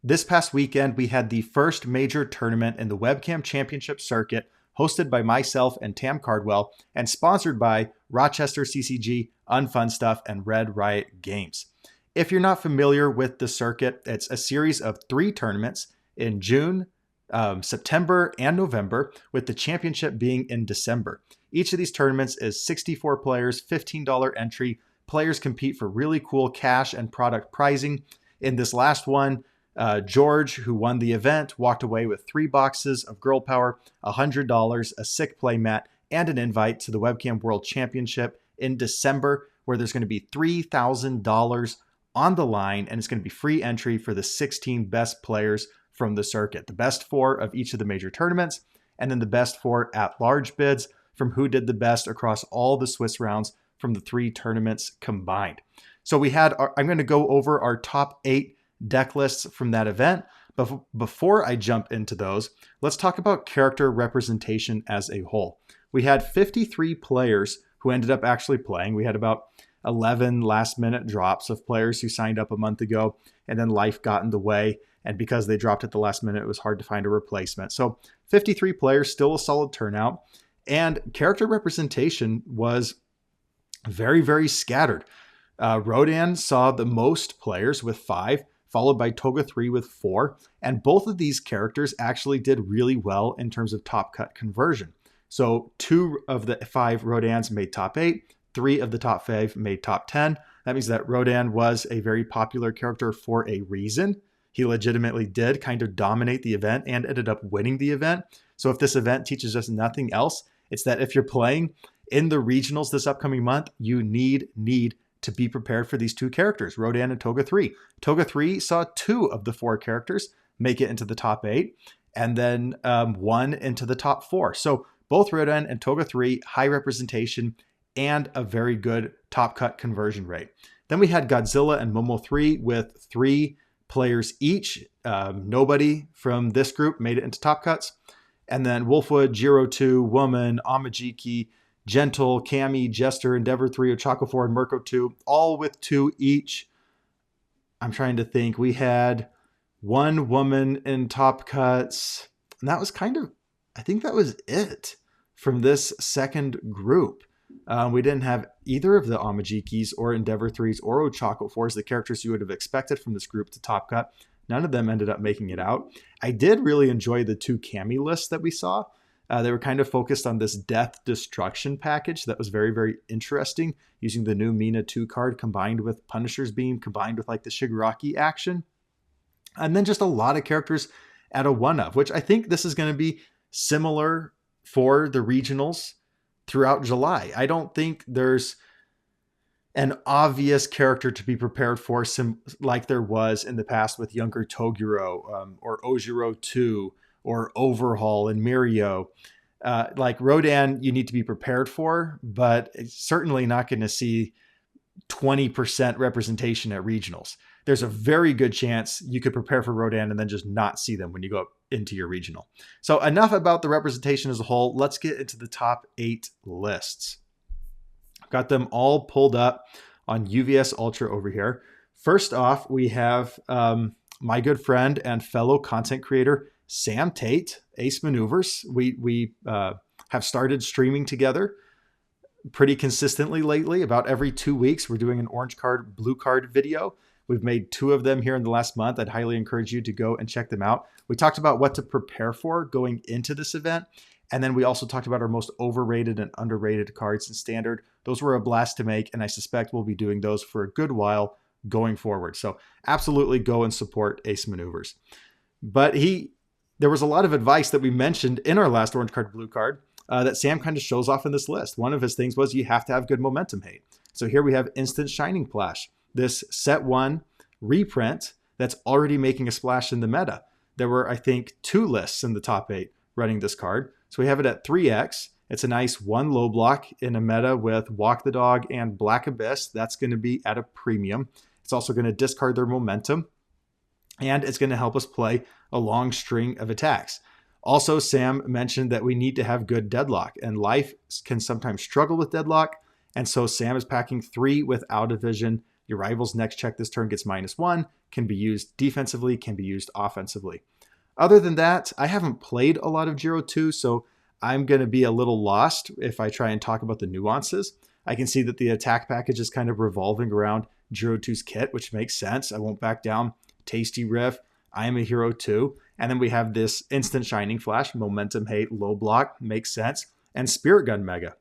This past weekend, we had the first major tournament in the Webcam Championship circuit, hosted by myself and Tam Cardwell, and sponsored by Rochester CCG, Unfun Stuff, and Red Riot Games. If you're not familiar with the circuit, it's a series of 3 tournaments in June, September, and November, with the championship being in December. Each of these tournaments is 64 players, $15 entry. Players compete for really cool cash and product prizing. In this last one, George, who won the event, walked away with 3 boxes of Girl Power, $100, a sick play mat, and an invite to the Webcam World Championship in December, where there's going to be $3,000 on the line, and it's going to be free entry for the 16 best players from the circuit, the best 4 of each of the major tournaments, and then the best 4 at-large bids from who did the best across all the Swiss rounds from the 3 tournaments combined. So I'm going to go over our top 8 deck lists from that event. But before I jump into those, let's talk about character representation as a whole. We had 53 players who ended up actually playing. We had about 11 last minute drops of players who signed up a month ago, and then life got in the way. And because they dropped at the last minute, it was hard to find a replacement. So 53 players, still a solid turnout. And character representation was very, very scattered. Rodan saw the most players with 5, followed by Toga 3 with 4. And both of these characters actually did really well in terms of top cut conversion. So 2 of the 5 Rodans made top 8, 3 of the top 5 made top 10. That means that Rodan was a very popular character for a reason. He legitimately did kind of dominate the event and ended up winning the event. So if this event teaches us nothing else, it's that if you're playing in the regionals this upcoming month, you need to be prepared for these 2 characters, Rodan and Toga 3. Toga 3 saw 2 of the 4 characters make it into the top 8, and then 1 into the top 4. So both Rodan and Toga 3, high representation and a very good top cut conversion rate. Then we had Godzilla and Momo 3 with 3 players each. Nobody from this group made it into top cuts. And then Wolfwood, Jiro 2, Woman, Amajiki, Gentle, Cammy, Jester, Endeavor 3, Ochako 4, and Mirko 2, all with 2 each. I'm trying to think. We had 1 woman in top cuts. And that was I think that was it from this second group. We didn't have either of the Amajikis or Endeavor 3s or Ochako 4s, the characters you would have expected from this group to top cut. None of them ended up making it out. I did really enjoy the 2 Cammy lists that we saw. They were kind of focused on this Death Destruction package that was very, very interesting, using the new Mina 2 card combined with Punisher's Beam, combined with like the Shigaraki action. And then just a lot of characters at a 1-of, which I think this is going to be similar for the regionals throughout July. I don't think there's an obvious character to be prepared for like there was in the past with younger Toguro or Ojiro 2 or Overhaul and Mirio. Like Rodan, you need to be prepared for, but it's certainly not going to see 20% representation at regionals. There's a very good chance you could prepare for Rodan and then just not see them when you go up into your regional. So enough about the representation as a whole. Let's get into the top 8 lists. I've got them all pulled up on UVS Ultra over here. First off, we have my good friend and fellow content creator, Sam Tate, Ace Maneuvers. We have started streaming together pretty consistently lately. About every 2 weeks, we're doing an orange card, blue card video. We've made 2 of them here in the last month. I'd highly encourage you to go and check them out. We talked about what to prepare for going into this event. And then we also talked about our most overrated and underrated cards in Standard. Those were a blast to make, and I suspect we'll be doing those for a good while going forward. So absolutely go and support Ace Maneuvers. But there was a lot of advice that we mentioned in our last orange card, blue card, that Sam kind of shows off in this list. One of his things was you have to have good momentum hate. So here we have Instant Shining Flash, this set 1 reprint that's already making a splash in the meta. There were, I think, 2 lists in the top 8 running this card. So we have it at 3x. It's a nice 1 low block in a meta with Walk the Dog and Black Abyss. That's going to be at a premium. It's also going to discard their momentum, and it's going to help us play a long string of attacks. Also, Sam mentioned that we need to have good deadlock, and life can sometimes struggle with deadlock. And so Sam is packing 3 with Out of Vision, Your rival's next check this turn gets -1, can be used defensively, can be used offensively. Other than that, I haven't played a lot of Jiro 2, so I'm going to be a little lost if I try and talk about the nuances. I can see that the attack package is kind of revolving around Jiro 2's kit, which makes sense. I won't back down. Tasty Riff, I am a hero too. And then we have this instant Shining Flash, Momentum Hate, low block, makes sense. And Spirit Gun Mega,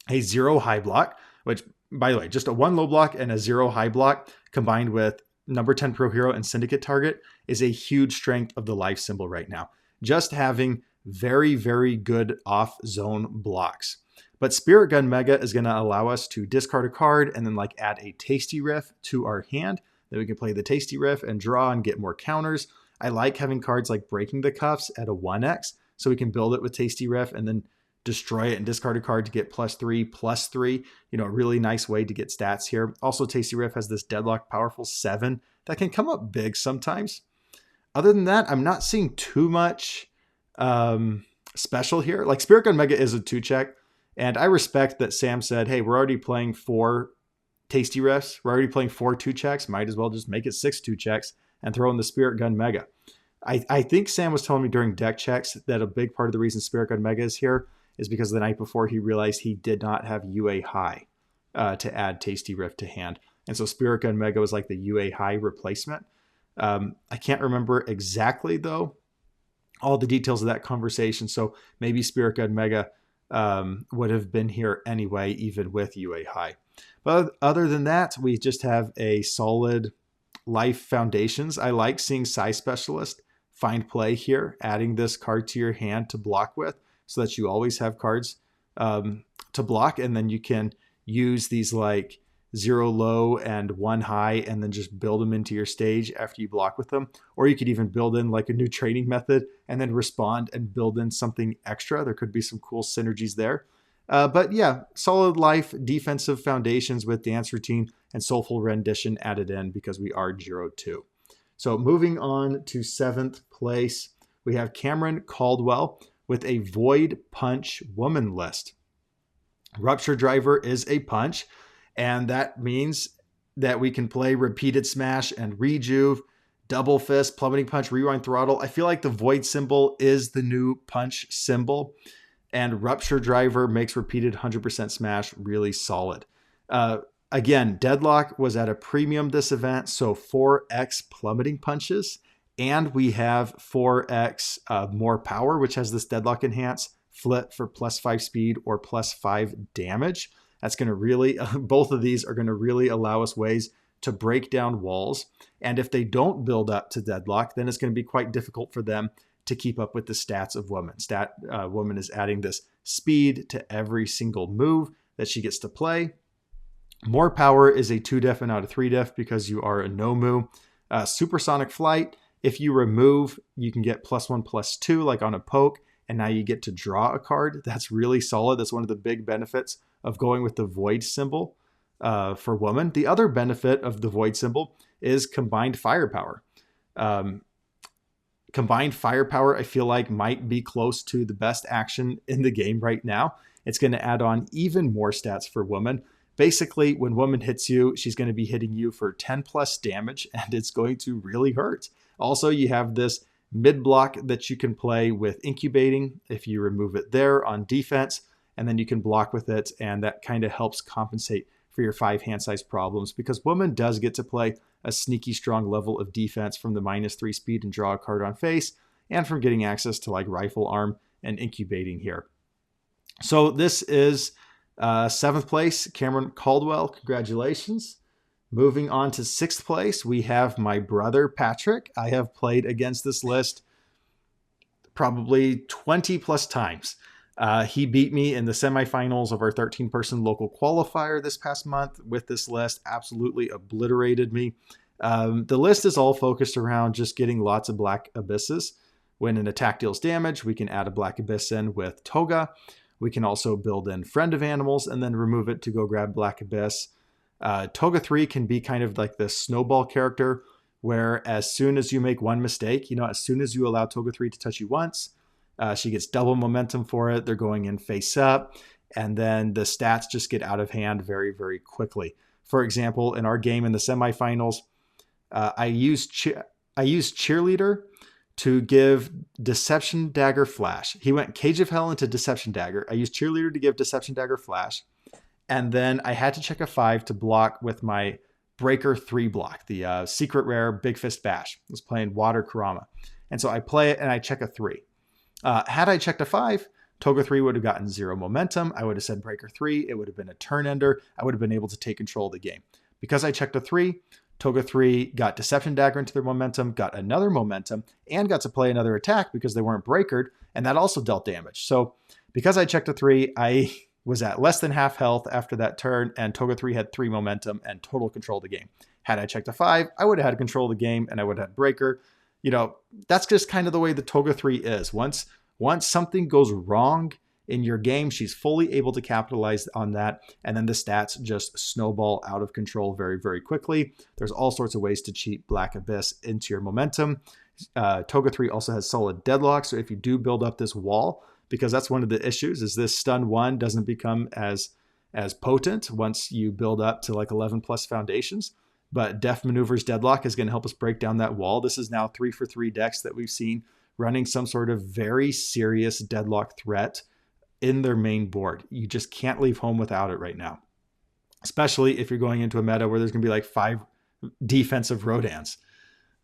a 0 high block, which, by the way, just a 1 low block and a 0 high block combined with number 10 Pro Hero and Syndicate target is a huge strength of the life symbol right now. Just having very, very good off-zone blocks. But Spirit Gun Mega is going to allow us to discard a card and then like add a Tasty Riff to our hand. Then we can play the Tasty Riff and draw and get more counters. I like having cards like Breaking the Cuffs at a 1x, so we can build it with Tasty Riff and then destroy it and discard a card to get +3/+3. You know, a really nice way to get stats here. Also, Tasty Riff has this Deadlock Powerful 7 that can come up big sometimes. Other than that, I'm not seeing too much special here. Like Spirit Gun Mega is a 2-check, and I respect that Sam said, hey, we're already playing 4 Tasty Riffs. We're already playing 4 2-checks. Might as well just make it 6 2-checks and throw in the Spirit Gun Mega. I think Sam was telling me during deck checks that a big part of the reason Spirit Gun Mega is here is because the night before he realized he did not have UA High to add Tasty Riff to hand. And so Spirit Gun Mega was like the UA High replacement. I can't remember exactly, though, all the details of that conversation. So maybe Spirit Gun Mega would have been here anyway, even with UA High. But other than that, we just have a solid life foundations. I like seeing Size Specialist find play here, adding this card to your hand to block with so that you always have cards to block. And then you can use these like 0 low and 1 high and then just build them into your stage after you block with them. Or you could even build in like a new training method and then respond and build in something extra. There could be some cool synergies there. But yeah, solid life, defensive foundations with Dance Routine and Soulful Rendition added in because we are Jiro 2. So moving on to 7th place, we have Cameron Caldwell with a Void Punch Woman list. Rupture Driver is a punch, and that means that we can play Repeated Smash and Rejuve, Double Fist, Plummeting Punch, Rewind Throttle. I feel like the Void symbol is the new punch symbol, and Rupture Driver makes Repeated 100% Smash really solid. Again, Deadlock was at a premium this event, so 4x Plummeting Punches, and we have 4x More Power, which has this Deadlock Enhance flip for +5 speed or +5 damage. That's going to really, both of these are going to really allow us ways to break down walls. And if they don't build up to Deadlock, then it's going to be quite difficult for them to keep up with the stats of Woman. Woman is adding this speed to every single move that she gets to play. More Power is a 2-def and not a 3-def because you are a Nomu. Supersonic Flight, if you remove, you can get +1/+2 like on a poke, and now you get to draw a card. That's really solid. That's one of the big benefits of going with the Void symbol for Woman. The other benefit of the Void symbol is Combined Firepower. Combined Firepower, I feel like, might be close to the best action in the game right now. It's going to add on even more stats for Woman. Basically, when Woman hits you, she's going to be hitting you for 10+ damage, and it's going to really hurt. Also, you have this mid block that you can play with Incubating if you remove it there on defense, and then you can block with it, and that kind of helps compensate for your 5 hand size problems because Woman does get to play a sneaky strong level of defense from the -3 speed and draw a card on face, and from getting access to like Rifle Arm and Incubating here. So this is 7th place, Cameron Caldwell. Congratulations. Moving on to 6th place, we have my brother, Patrick. I have played against this list probably 20+ times. He beat me in the semifinals of our 13-person local qualifier this past month with this list. Absolutely obliterated me. The list is all focused around just getting lots of Black Abysses. When an attack deals damage, we can add a Black Abyss in with Toga. We can also build in Friend of Animals and then remove it to go grab Black Abyss. Toga 3 can be kind of like this snowball character where as soon as you make one mistake, as soon as you allow Toga 3 to touch you once, she gets double momentum for it. They're going in face up, and then the stats just get out of hand very, very quickly. For example, in our game in the semifinals, I used Cheerleader to give Deception Dagger Flash. He went Cage of Hell into Deception Dagger. I used Cheerleader to give Deception Dagger Flash. And then I had to check a 5 to block with my Breaker 3 block, the secret rare Big Fist Bash. I was playing Water Kurama. And so I play it and I check a 3. Had I checked a 5, Toga 3 would have gotten 0 momentum. I would have said Breaker 3. It would have been a turn ender. I would have been able to take control of the game. Because I checked a 3, Toga 3 got Deception Dagger into their momentum, got another momentum, and got to play another attack because they weren't breakered, and that also dealt damage. So because I checked a 3, I was at less than half health after that turn, and Toga 3 had 3 momentum and total control of the game. Had I checked a 5, I would have had control of the game, and I would have had breaker. You know, that's just kind of the way the Toga 3 is. Once something goes wrong in your game, she's fully able to capitalize on that, and then the stats just snowball out of control very, very quickly. There's all sorts of ways to cheat Black Abyss into your momentum. Toga 3 also has solid deadlock, so if you do build up this wall, because that's one of the issues, is this stun 1 doesn't become as potent once you build up to like 11 plus foundations. But Def Maneuvers Deadlock is going to help us break down that wall. This is now 3-for-3 decks that we've seen running some sort of very serious deadlock threat in their main board. You just can't leave home without it right now, especially if you're going into a meta where there's going to be like 5 defensive Rodans.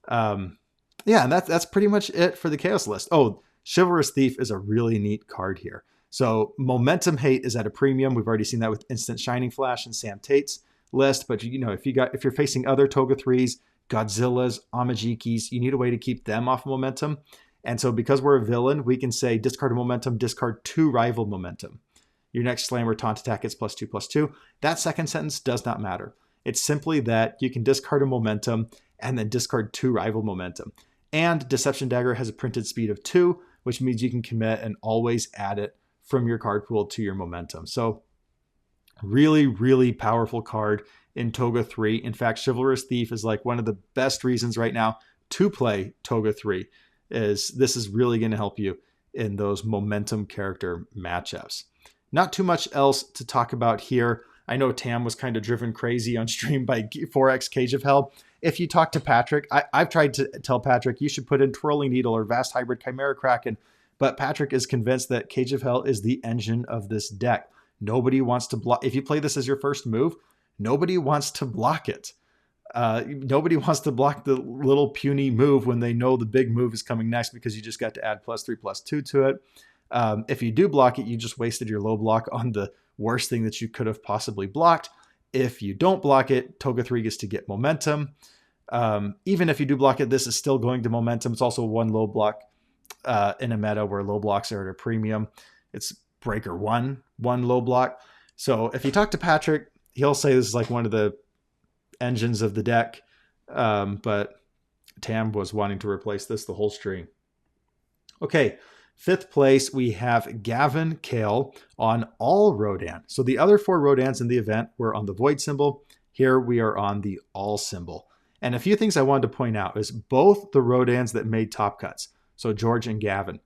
Yeah, and that's pretty much it for the Chaos list. Oh, Chivalrous Thief is a really neat card here. So Momentum Hate is at a premium. We've already seen that with Instant Shining Flash and Sam Tate's list. But you know, if you're facing other Toga 3s, Godzillas, Amajikis, you need a way to keep them off momentum. And so because we're a villain, we can say discard a momentum, discard 2 rival momentum. Your next slam or taunt attack is +2/+2. That second sentence does not matter. It's simply that you can discard a momentum and then discard 2 rival momentum. And Deception Dagger has a printed speed of 2, which means you can commit and always add it from your card pool to your momentum. So really, really powerful card in Toga 3. In fact, Chivalrous Thief is like one of the best reasons right now to play Toga 3. This is really going to help you in those momentum character matchups. Not too much else to talk about here. I know Tam was kind of driven crazy on stream by 4X Cage of Hell. If you talk to Patrick, I've tried to tell Patrick you should put in Twirling Needle or Vast Hybrid Chimera Kraken, but Patrick is convinced that Cage of Hell is the engine of this deck. Nobody wants to block. If you play this as your first move, nobody wants to block it. Nobody wants to block the little puny move when they know the big move is coming next because you just got to add +3/+2 to it. If you do block it, you just wasted your low block on the worst thing that you could have possibly blocked. If you don't block it, Toga 3 gets to get momentum. Even if you do block it, this is still going to momentum. It's also 1 low block in a meta where low blocks are at a premium. It's Breaker 1 low block. So if you talk to Patrick, he'll say this is like one of the engines of the deck. But Tam was wanting to replace this the whole stream. Okay, 5th place, we have Gavin Kale on all Rodan. So the other 4 Rodans in the event were on the Void symbol. Here we are on the all symbol. And a few things I wanted to point out is both the Rodans that made top cuts, so George and Gavin,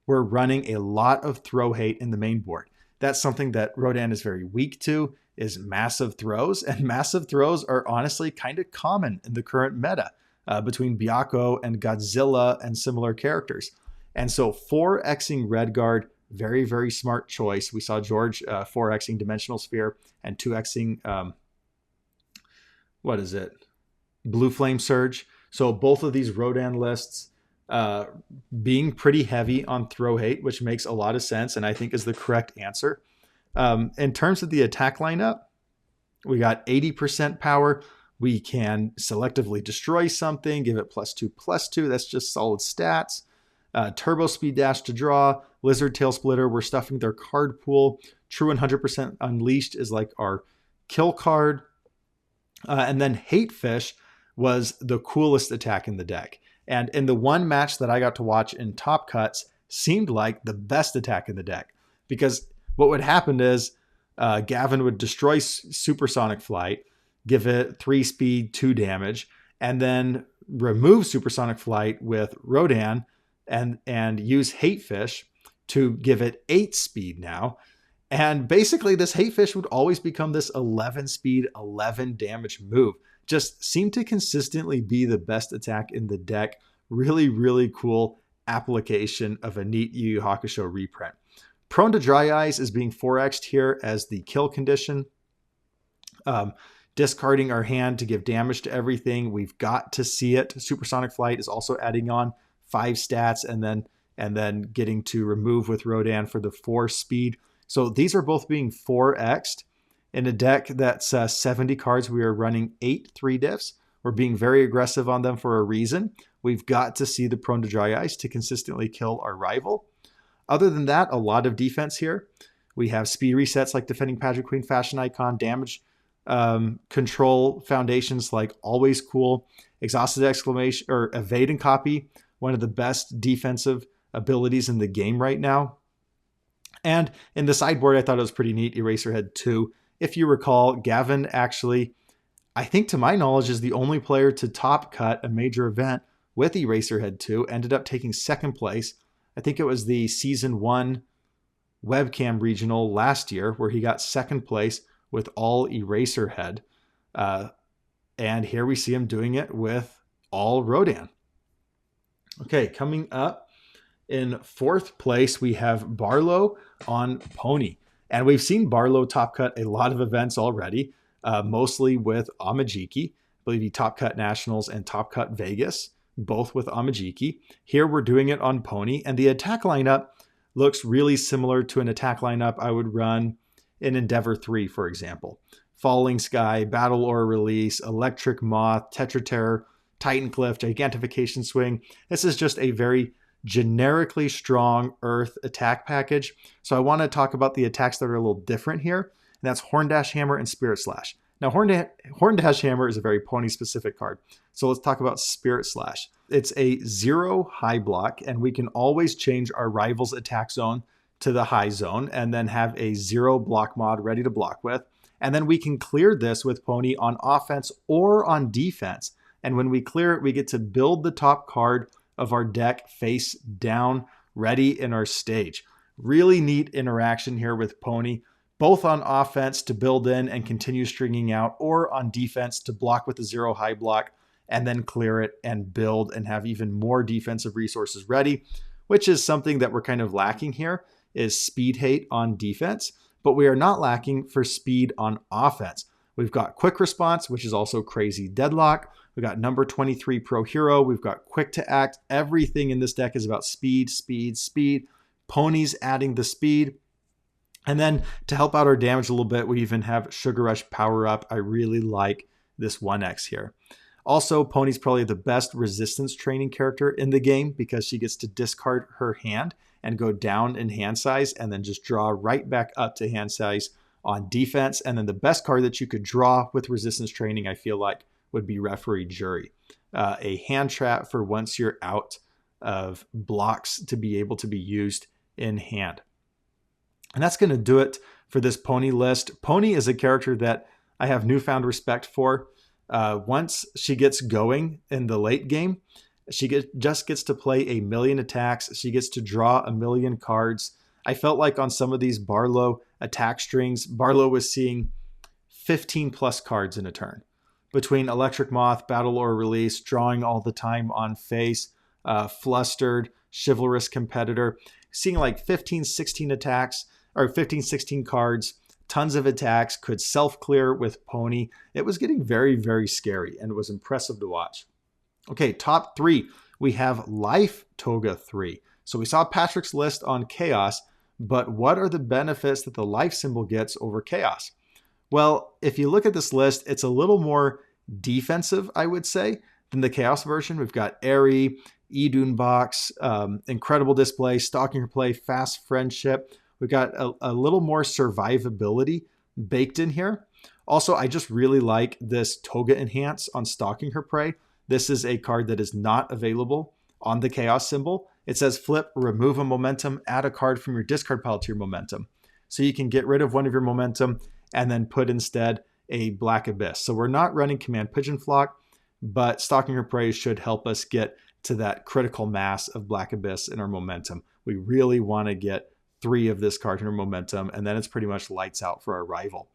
were running a lot of throw hate in the main board. That's something that Rodan is very weak to, is massive throws. And massive throws are honestly kind of common in the current meta between Byakko and Godzilla and similar characters. And so 4Xing Redguard, very, very smart choice. We saw George 4Xing Dimensional Sphere and 2Xing, Blue Flame Surge. So both of these Rodan lists being pretty heavy on throw hate, which makes a lot of sense and I think is the correct answer. In terms of the attack lineup, we got 80% power. We can selectively destroy something, give it +2/+2. That's just solid stats. Turbo Speed Dash to draw, Lizard Tail Splitter, we're stuffing their card pool. True 100% Unleashed is like our kill card. And then Hate Fish was the coolest attack in the deck. And in the one match that I got to watch in Top Cuts, seemed like the best attack in the deck. Because what would happen is Gavin would destroy Supersonic Flight, give it 3 speed, 2 damage, and then remove Supersonic Flight with Rodan, and use Hate Fish to give it 8 speed now. And basically this Hate Fish would always become this 11 speed, 11 damage move. Just seemed to consistently be the best attack in the deck. Really, really cool application of a neat Yu Yu Hakusho reprint. Prone to Dry Eyes is being 4x'd here as the kill condition. Discarding our hand to give damage to everything. We've got to see it. Supersonic Flight is also adding on 5 stats and then getting to remove with Rodan for the 4 speed. So these are both being 4x'd. In a deck that's 70 cards, we are running 8 3-diffs. We're being very aggressive on them for a reason. We've got to see the Prone to Dry Ice to consistently kill our rival. Other than that, a lot of defense here. We have speed resets like Defending Pageant Queen, Fashion Icon, damage control foundations like Always Cool, Exhausted Exclamation, or Evade and Copy, one of the best defensive abilities in the game right now. And in the sideboard, I thought it was pretty neat, Eraserhead 2. If you recall, Gavin actually, I think to my knowledge, is the only player to top cut a major event with Eraserhead 2, ended up taking 2nd place. I think it was the Season 1 webcam regional last year where he got 2nd place with all Eraserhead. And here we see him doing it with all Rodan. Okay, coming up in 4th place, we have Barlow on Pony. And we've seen Barlow top cut a lot of events already, mostly with Amajiki. I believe he top cut Nationals and top cut Vegas, both with Amajiki. Here we're doing it on Pony, and the attack lineup looks really similar to an attack lineup I would run in Endeavor 3, for example. Falling Sky, Battle Aura Release, Electric Moth, Tetra Terror, Titan Cliff, Gigantification Swing. This is just a very generically strong Earth attack package. So I want to talk about the attacks that are a little different here. And that's Horndash Hammer and Spirit Slash. Now, Horndash Hammer is a very Pony-specific card. So let's talk about Spirit Slash. It's a 0 high block, and we can always change our rival's attack zone to the high zone and then have a 0 block mod ready to block with. And then we can clear this with Pony on offense or on defense. And when we clear it, we get to build the top card of our deck face down, ready in our stage. Really neat interaction here with Pony, both on offense to build in and continue stringing out, or on defense to block with a 0 high block and then clear it and build and have even more defensive resources ready, which is something that we're kind of lacking here, is speed hate on defense, but we are not lacking for speed on offense. We've got Quick Response, which is also Crazy Deadlock. We've got number 23 Pro Hero. We've got Quick to Act. Everything in this deck is about speed, speed, speed. Pony's adding the speed. And then to help out our damage a little bit, we even have Sugar Rush Power Up. I really like this 1x here. Also, Pony's probably the best resistance training character in the game because she gets to discard her hand and go down in hand size and then just draw right back up to hand size on defense. And then the best card that you could draw with resistance training, I feel like, would be Referee Jury. A hand trap for once you're out of blocks to be able to be used in hand. And that's going to do it for this Pony list. Pony is a character that I have newfound respect for. Once she gets going in the late game, she just gets to play 1 million attacks. She gets to draw 1 million cards. I felt like on some of these Barlow attack strings, Barlow was seeing 15 plus cards in a turn. Between Electric Moth, Battle Aura Release, drawing all the time on face, Flustered, Chivalrous Competitor, seeing like 15, 16 attacks, or 15, 16 cards, tons of attacks, could self-clear with Pony. It was getting very, very scary, and it was impressive to watch. Okay, top 3. We have Life Toga 3. So we saw Patrick's list on Chaos, but what are the benefits that the Life symbol gets over Chaos? Well, if you look at this list, it's a little more defensive, I would say, than the Chaos version. We've got Airy, Idun Box, Incredible Display, Stalking Her Play, Fast Friendship. We've got a little more survivability baked in here. Also, I just really like this Toga Enhance on Stalking Her Prey. This is a card that is not available on the Chaos symbol. It says flip, remove a momentum, add a card from your discard pile to your momentum. So you can get rid of one of your momentum and then put instead a Black Abyss. So we're not running Command Pigeon Flock, but Stalking Her Prey should help us get to that critical mass of Black Abyss in our momentum. We really want to get 3 of this card in our momentum, and then it's pretty much lights out for our rival.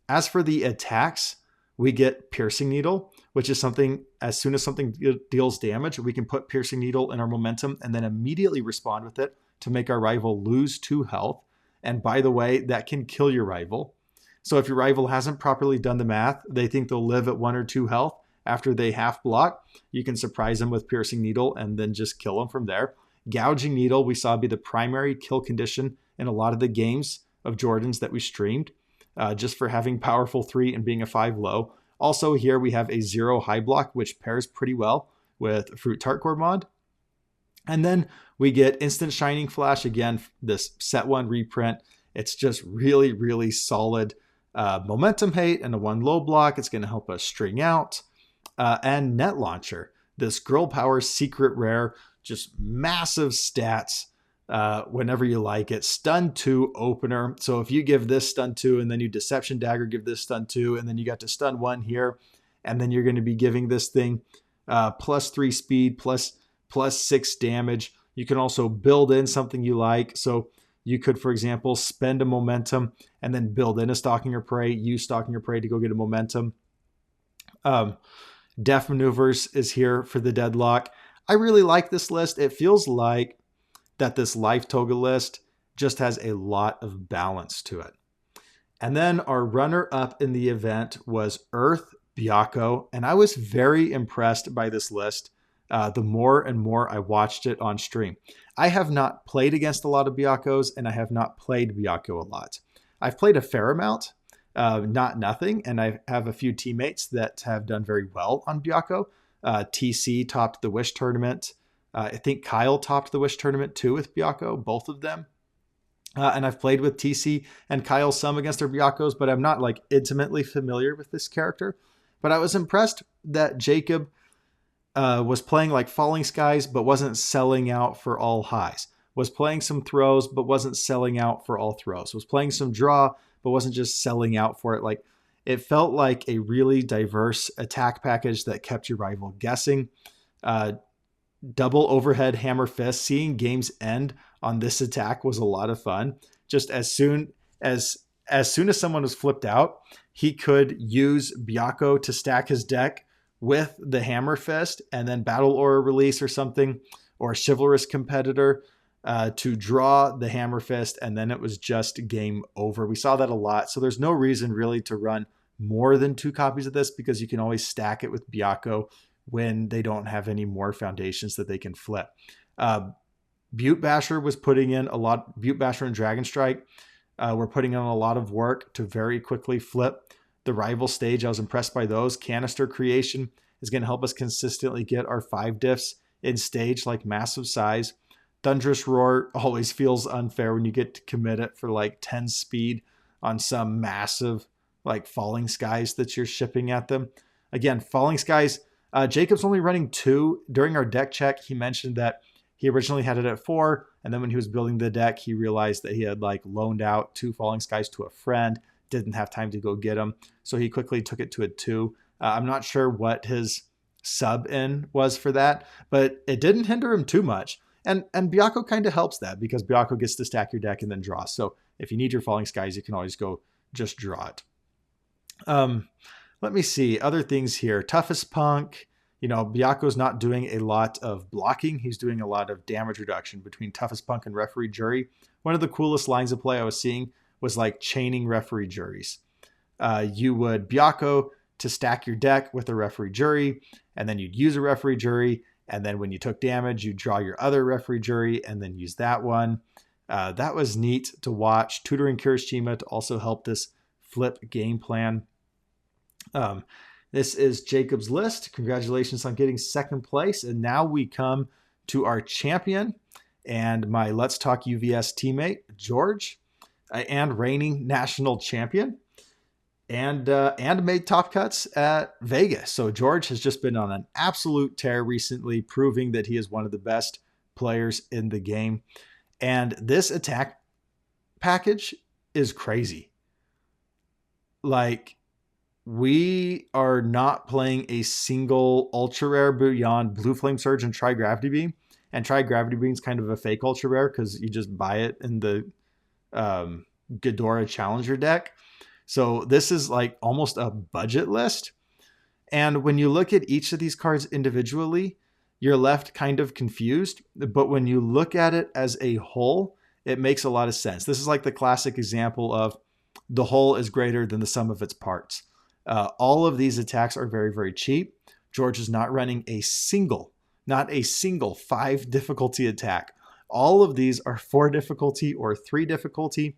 As for the attacks, we get Piercing Needle, which is something, as soon as something deals damage, we can put Piercing Needle in our momentum and then immediately respond with it to make our rival lose 2 health. And by the way, that can kill your rival. So if your rival hasn't properly done the math, they think they'll live at 1 or 2 health after they half block, you can surprise them with Piercing Needle and then just kill them from there. Gouging Needle we saw be the primary kill condition in a lot of the games of Jordan's that we streamed, just for having powerful 3 and being a 5 low. Also here we have a 0 high block, which pairs pretty well with Fruit Tart Gourmand. And then we get Instant Shining Flash, again, this set 1 reprint. It's just really, really solid momentum hate and a 1 low block. It's going to help us string out. And Net Launcher, this Girl Power secret rare, just massive stats whenever you like it. Stun 2 opener. So if you give this stun 2 and then you Deception Dagger, give this stun 2, and then you got to stun 1 here, and then you're going to be giving this thing plus 3 speed, plus 6 damage. You can also build in something you like. So you could, for example, spend a momentum and then build in a Stalking or Prey, use Stalking or Prey to go get a momentum. Def Maneuvers is here for the deadlock. I really like this list. It feels like that this Life Toga list just has a lot of balance to it. And then our runner-up in the event was Earth Byakko, and I was very impressed by this list the more and more I watched it on stream. I have not played against a lot of Byakkos, and I have not played Byakko a lot. I've played a fair amount, not nothing, and I have a few teammates that have done very well on Byakko. TC topped the Wish tournament. I think Kyle topped the Wish tournament too with Byakko, both of them. And I've played with TC and Kyle some against their Byakkos, but I'm not like intimately familiar with this character. But I was impressed that Jacob was playing like Falling Skies, but wasn't selling out for all highs. Was playing some throws, but wasn't selling out for all throws. Was playing some draw, but wasn't just selling out for it. Like, it felt like a really diverse attack package that kept your rival guessing. Double overhead hammer fist. Seeing games end on this attack was a lot of fun. Just as soon as someone was flipped out, he could use Byakko to stack his deck with the hammer fist and then Battle Aura Release or something, or Chivalrous Competitor to draw the hammer fist, and then it was just game over. We saw that a lot. So there's no reason really to run more than 2 copies of this, because you can always stack it with Byakko when they don't have any more foundations that they can flip. Butte Basher was putting in a lot. Butte Basher and Dragon Strike were putting in a lot of work to very quickly flip the rival stage. I was impressed by those. Canister Creation is going to help us consistently get our 5 diffs in stage, like massive size. Thunderous Roar always feels unfair when you get to commit it for like 10 speed on some massive like Falling Skies that you're shipping at them. Again, Falling Skies, Jacob's only running 2. During our deck check, he mentioned that he originally had it at 4, and then when he was building the deck, he realized that he had like loaned out 2 Falling Skies to a friend, didn't have time to go get them, so he quickly took it to a 2. I'm not sure what his sub in was for that, but it didn't hinder him too much. And Byakko kind of helps that, because Byakko gets to stack your deck and then draw. So if you need your Falling Skies, you can always go just draw it. Let me see other things here. Toughest Punk. You know, Byakko's not doing a lot of blocking. He's doing a lot of damage reduction between Toughest Punk and Referee Jury. One of the coolest lines of play I was seeing was like chaining Referee Juries. You would Byakko to stack your deck with a Referee Jury, and then you'd use a Referee Jury, and then when you took damage, you draw your other Referee Jury and then use that one. That was neat to watch. Tutoring Kirishima to also help this flip game plan. This is Jacob's list. Congratulations on getting 2nd place. And now we come to our champion and my Let's Talk UVS teammate, George, and reigning national champion, and made top cuts at Vegas. So George has just been on an absolute tear recently, proving that he is one of the best players in the game. And this attack package is crazy. Like, we are not playing a single ultra rare beyond Blue Flame Surge and Tri-Gravity Beam, And Try Gravity Beam is kind of a fake ultra rare because you just buy it in the Ghidorah Challenger deck. So this is like almost a budget list. And when you look at each of these cards individually, you're left kind of confused. But when you look at it as a whole, it makes a lot of sense. This is like the classic example of the whole is greater than the sum of its parts. All of these attacks are very, very cheap. George is not running not a single 5 difficulty attack. All of these are 4 difficulty or 3 difficulty,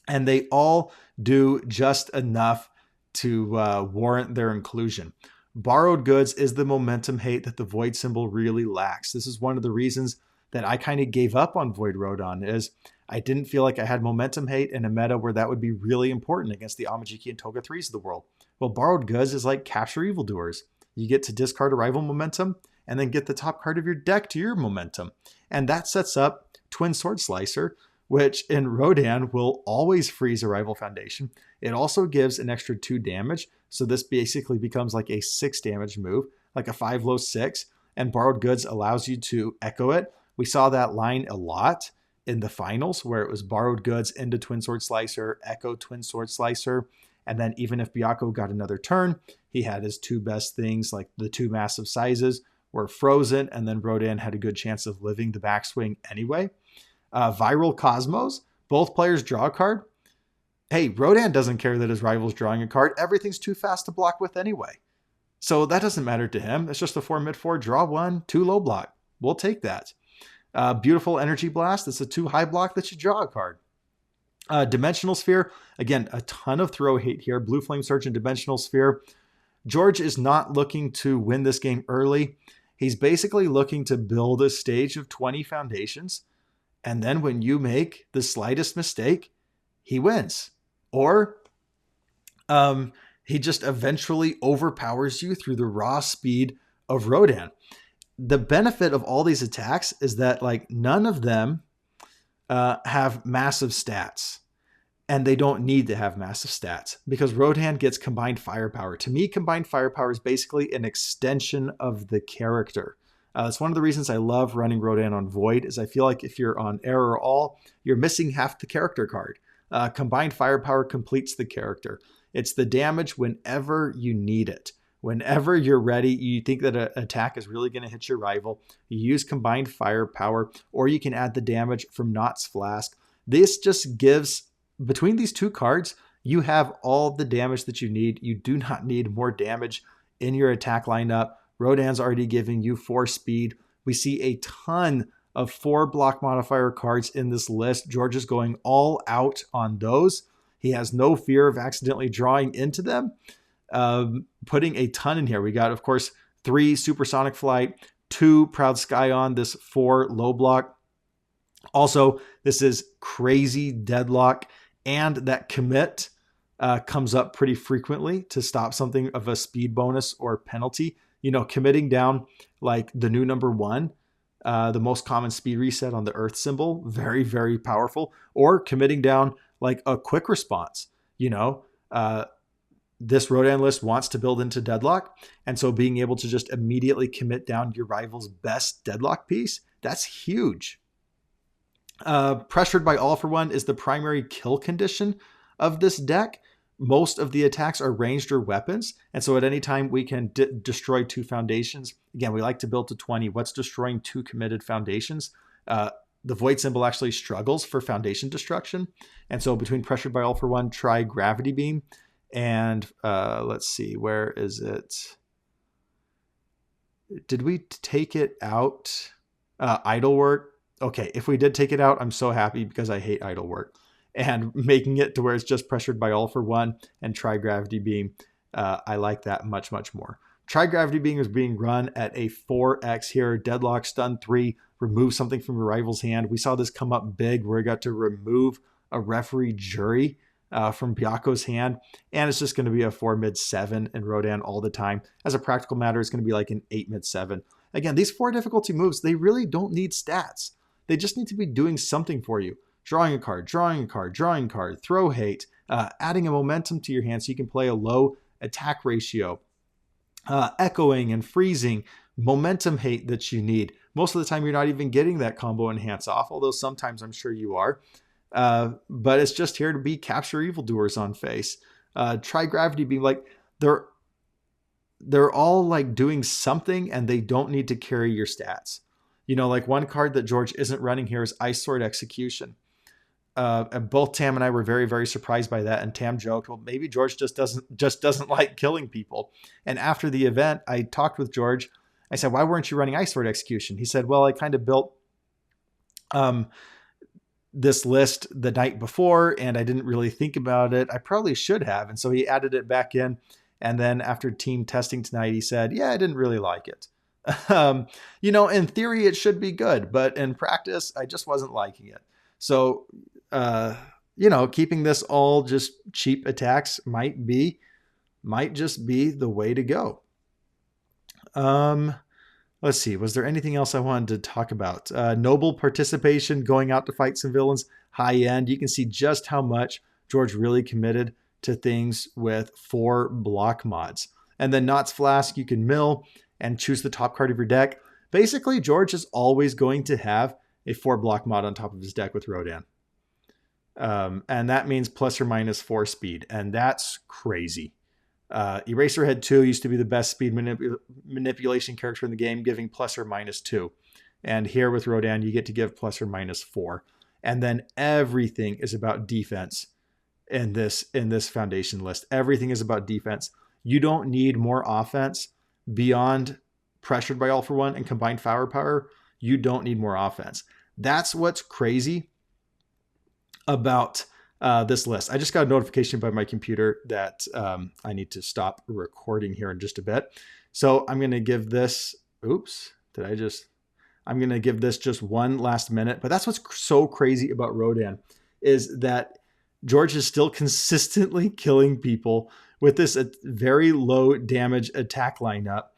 and they all do just enough to warrant their inclusion. Borrowed Goods is the momentum hate that the Void symbol really lacks. This is one of the reasons that I kind of gave up on Void Rodan, is I didn't feel like I had momentum hate in a meta where that would be really important against the Amajiki and Toga 3s of the world. Well, Borrowed Goods is like Capture Evildoers. You get to discard a rival momentum and then get the top card of your deck to your momentum. And that sets up Twin Sword Slicer, which in Rodan will always freeze a rival foundation. It also gives an extra 2 damage. So this basically becomes like a 6 damage move, like a 5 low 6. And Borrowed Goods allows you to echo it. We saw that line a lot in the finals where it was Borrowed Goods into Twin Sword Slicer, echo Twin Sword Slicer. And then even if Byakko got another turn, he had his 2 best things, like the 2 massive sizes were frozen, and then Rodan had a good chance of living the backswing anyway. Viral Cosmos, both players draw a card. Hey, Rodan doesn't care that his rival's drawing a card. Everything's too fast to block with anyway. So that doesn't matter to him. It's just a 4 mid-4, draw 1, 2 low block. We'll take that. Beautiful Energy Blast. It's a 2 high block that you draw a card. Dimensional Sphere. Again, a ton of throw hate here. Blue Flame Surge and Dimensional Sphere. George is not looking to win this game early. He's basically looking to build a stage of 20 foundations. And then when you make the slightest mistake, he wins. Or he just eventually overpowers you through the raw speed of Rodan. The benefit of all these attacks is that like none of them have massive stats. And they don't need to have massive stats because Rodan gets Combined Firepower. To me, Combined Firepower is basically an extension of the character. It's one of the reasons I love running Rodan on Void, is I feel like if you're on Air or All, you're missing half the character card. Combined Firepower completes the character. It's the damage whenever you need it. Whenever you're ready, you think that an attack is really going to hit your rival, you use Combined Firepower, or you can add the damage from Knott's Flask. This just gives, between these 2 cards, you have all the damage that you need. You do not need more damage in your attack lineup. Rodan's already giving you 4 speed. We see a ton of 4 block modifier cards in this list. George is going all out on those. He has no fear of accidentally drawing into them. Putting a ton in here. We got, of course, 3 Supersonic Flight, 2 Proud Scion, this 4 low block. Also, this is crazy Deadlock, and that commit comes up pretty frequently to stop something of a speed bonus or penalty. You know, committing down like the new number 1, the most common speed reset on the Earth symbol, very, very powerful. Or committing down like a quick response. You know, this Rodan list wants to build into Deadlock, and so being able to just immediately commit down your rival's best Deadlock piece, that's huge. Pressured by All for One is the primary kill condition of this deck. Most of the attacks are ranged or weapons, and so at any time we can destroy 2 foundations. Again, we like to build to 20. What's destroying 2 committed foundations? The Void symbol actually struggles for foundation destruction, and so between Pressured by All for One, try Gravity Beam, and let's see, where is it? Did we take it out? Idle Work. Okay, if we did take it out, I'm so happy because I hate idle work. And making it to where it's just Pressured by All for One and Try Gravity Beam, I like that much, much more. Try Gravity Beam is being run at a 4x here. Deadlock, Stun 3, remove something from your rival's hand. We saw this come up big where he got to remove a Referee Jury from Byakko's hand. And it's just going to be a 4 mid 7 in Rodan all the time. As a practical matter, it's going to be like an 8 mid 7. Again, these 4 difficulty moves, they really don't need stats. They just need to be doing something for you. Drawing a card, drawing a card, drawing a card, throw hate, adding a momentum to your hand so you can play a low attack ratio, echoing and freezing, momentum hate that you need, Most of the time, you're not even getting that combo enhance off, although sometimes I'm sure you are. But it's just here to be capture evildoers on face. Try gravity beam, like they're all like doing something and they don't need to carry your stats. You know, like one card that George isn't running here is Ice Sword Execution. And both Tam and I were very, very surprised by that. And Tam joked, well, maybe George just doesn't like killing people. And after the event, I talked with George. I said, why weren't you running Ice Sword Execution? He said, well, I kind of built this list the night before and I didn't really think about it. I probably should have. And so he added it back in. And then after team testing tonight, he said, yeah, I didn't really like it. You know, in theory, it should be good, but in practice, I just wasn't liking it. So, you know, keeping this all just cheap attacks might just be the way to go. Let's see. Was there anything else I wanted to talk about? Noble participation, going out to fight some villains, high end. You can see just how much George really committed to things with 4 block mods. And then Knott's Flask, you can mill and choose the top card of your deck. Basically, George is always going to have a 4 block mod on top of his deck with Rodan. And that means plus or minus 4 speed. And that's crazy. Eraserhead 2 used to be the best speed manipulation character in the game, giving plus or minus 2. And here with Rodan, you get to give plus or minus 4. And then everything is about defense in this foundation list. Everything is about defense. You don't need more offense beyond Pressured by All for One and Combined Firepower. You don't need more offense. That's what's crazy about this list. I just got a notification by my computer that I need to stop recording here in just a bit. So I'm going to give this, I'm going to give this just one last minute. But that's what's so crazy about Rodan is that George is still consistently killing people with this very low damage attack lineup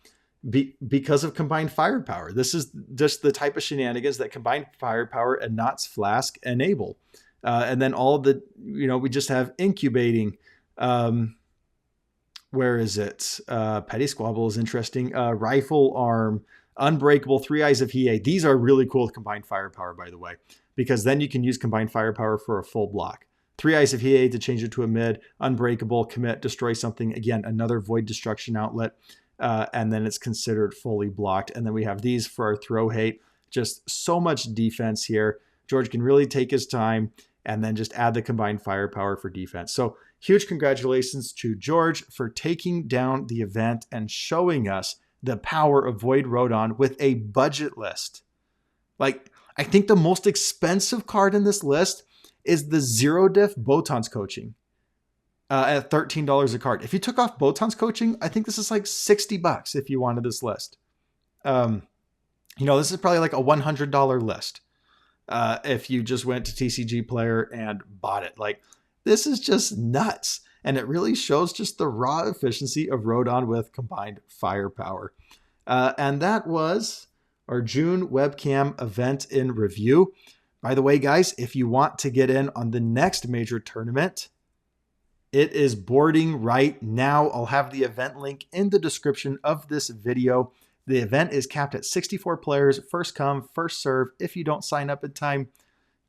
because of Combined Firepower. This is just the type of shenanigans that Combined Firepower and Knott's Flask enable. And then all the, we just have Incubating. Where is it? Petty Squabble is interesting. Rifle Arm, Unbreakable, 3 Eyes of Hiei. These are really cool with Combined Firepower, by the way, because then you can use Combined Firepower for a full block. 3 Eyes of Hiei to change it to a mid. Unbreakable, commit, destroy something. Again, another void destruction outlet. And then it's considered fully blocked. And then we have these for our throw hate. Just so much defense here. George can really take his time and then just add the Combined Firepower for defense. So huge congratulations to George for taking down the event and showing us the power of Void Rodan with a budget list. Like, I think the most expensive card in this list is the Zero Diff Botan's Coaching at $13 a card. If you took off Botan's Coaching, I think this is like $60 if you wanted this list. This is probably like a $100 list. If you just went to TCG Player and bought it. Like, this is just nuts. And it really shows just the raw efficiency of Rodan with Combined Firepower. And that was our June webcam event in review. By the way, guys, if you want to get in on the next major tournament, it is boarding right now. I'll have the event link in the description of this video. The event is capped at 64 players, first come, first serve. If you don't sign up in time,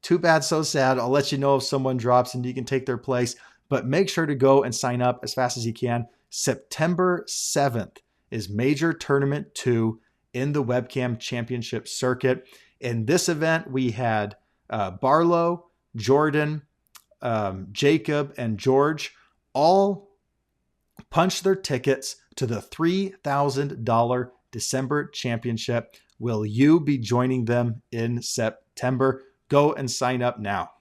too bad, so sad. I'll let you know if someone drops and you can take their place, but make sure to go and sign up as fast as you can. September 7th is Major Tournament 2 in the Webcam Championship Circuit. In this event, we had Barlow, Jordan, Jacob, and George all punch their tickets to the $3,000 December Championship. Will you be joining them in September? Go and sign up now.